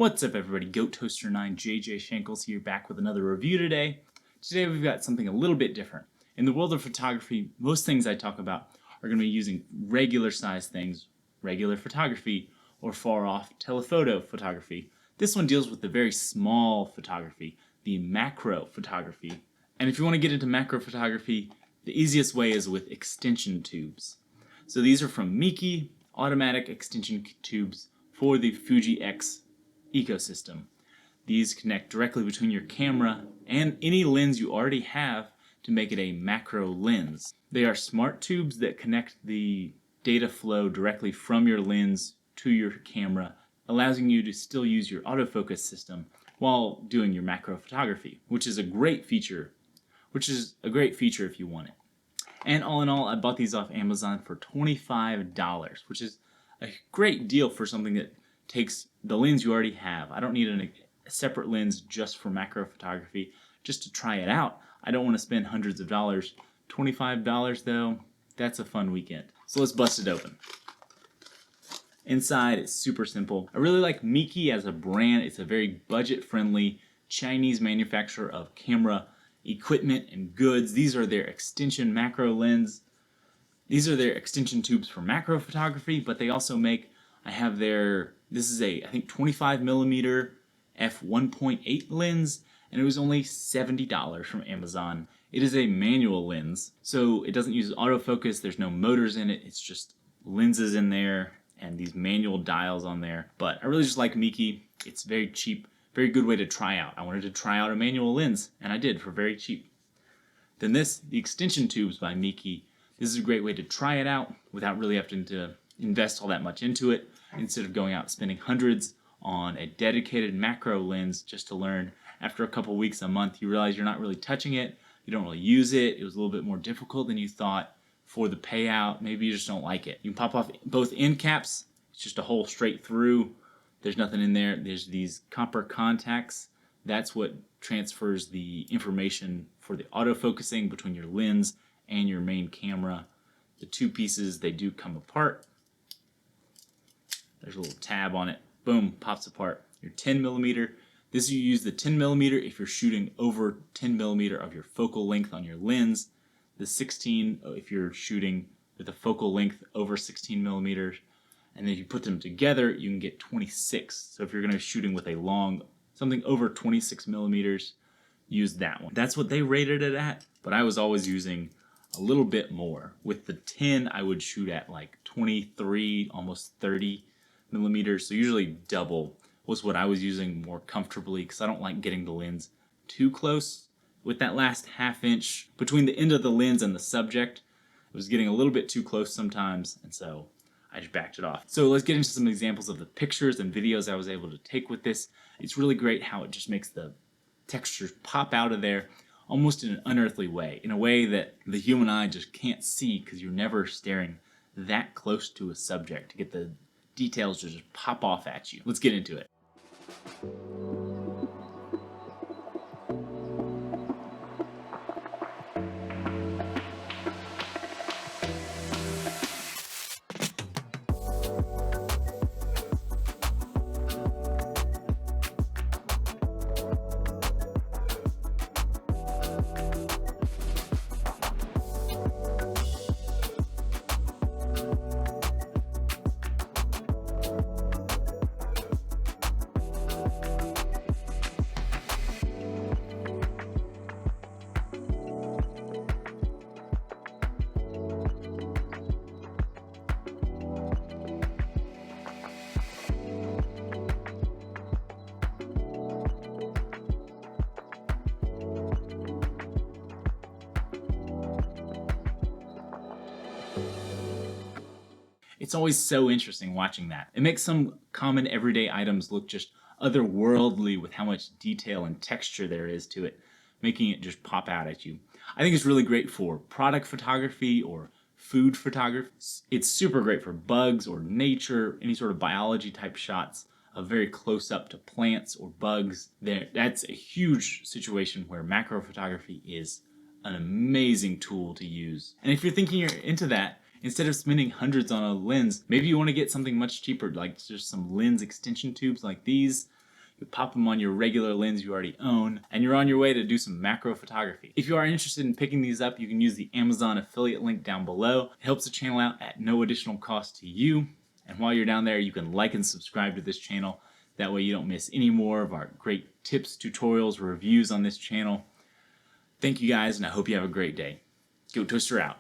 What's up everybody, Goat Toaster 9 JJ Shankles here, back with another review today. Today we've got something a little bit different. In the world of photography, most things I talk about are going to be using regular sized things, regular photography, or far off telephoto photography. This one deals with the very small photography, the macro photography. And if you want to get into macro photography, the easiest way is with extension tubes. So these are from Meike, automatic extension tubes for the Fuji X ecosystem. These connect directly between your camera and any lens you already have to make it a macro lens. They are smart tubes that connect the data flow directly from your lens to your camera, allowing you to still use your autofocus system while doing your macro photography, which is a great feature if you want it. And all in all, I bought these off Amazon for $25, which is a great deal for something that takes the lens you already have. I don't need a separate lens just for macro photography, just to try it out. I don't want to spend hundreds of dollars. $25 though, that's a fun weekend. So let's bust it open. Inside, it's super simple. I really like Meike as a brand. It's a very budget-friendly Chinese manufacturer of camera equipment and goods. These are their extension macro lens. These are their extension tubes for macro photography, but they also make, this is a, I think 25 millimeter f1.8 lens, and it was only $70 from Amazon. It is a manual lens, so it doesn't use autofocus. There's no motors in it. It's just lenses in there and these manual dials on there. But I really just like Meike. It's very cheap, very good way to try out. I wanted to try out a manual lens, and I did for very cheap. Then the extension tubes by Meike. This is a great way to try it out without really having to invest all that much into it, instead of going out and spending hundreds on a dedicated macro lens just to learn. After a couple weeks, a month, you realize you're not really touching it, you don't really use it, it was a little bit more difficult than you thought for the payout, maybe you just don't like it. You can pop off both end caps, it's just a hole straight through, there's nothing in there, there's these copper contacts, that's what transfers the information for the autofocusing between your lens and your main camera. The two pieces, they do come apart. There's a little tab on it. Boom, pops apart. Your 10 millimeter. You use the 10 millimeter if you're shooting over 10 millimeter of your focal length on your lens. The 16 if you're shooting with a focal length over 16 millimeters. And then if you put them together, you can get 26. So if you're going to be shooting with something over 26 millimeters, use that one. That's what they rated it at, but I was always using a little bit more. With the 10, I would shoot at like 23, almost 30 millimeters, so usually double was what I was using more comfortably, because I don't like getting the lens too close. With that last half inch between the end of the lens and the subject, it was getting a little bit too close sometimes, and so I just backed it off. So let's get into some examples of the pictures and videos I was able to take with this. It's really great how it just makes the textures pop out of there almost in an unearthly way, in a way that the human eye just can't see, because you're never staring that close to a subject to get the details to just pop off at you. Let's get into it. It's always so interesting watching that. It makes some common everyday items look just otherworldly with how much detail and texture there is to it, making it just pop out at you. I think it's really great for product photography or food photography. It's super great for bugs or nature, any sort of biology type shots of very close up to plants or bugs. That's a huge situation where macro photography is an amazing tool to use. And if you're thinking you're into that, instead of spending hundreds on a lens, maybe you want to get something much cheaper, like just some lens extension tubes like these. You pop them on your regular lens you already own, and you're on your way to do some macro photography. If you are interested in picking these up, you can use the Amazon affiliate link down below. It helps the channel out at no additional cost to you. And while you're down there, you can like and subscribe to this channel. That way you don't miss any more of our great tips, tutorials, reviews on this channel. Thank you guys, and I hope you have a great day. Go Twister out.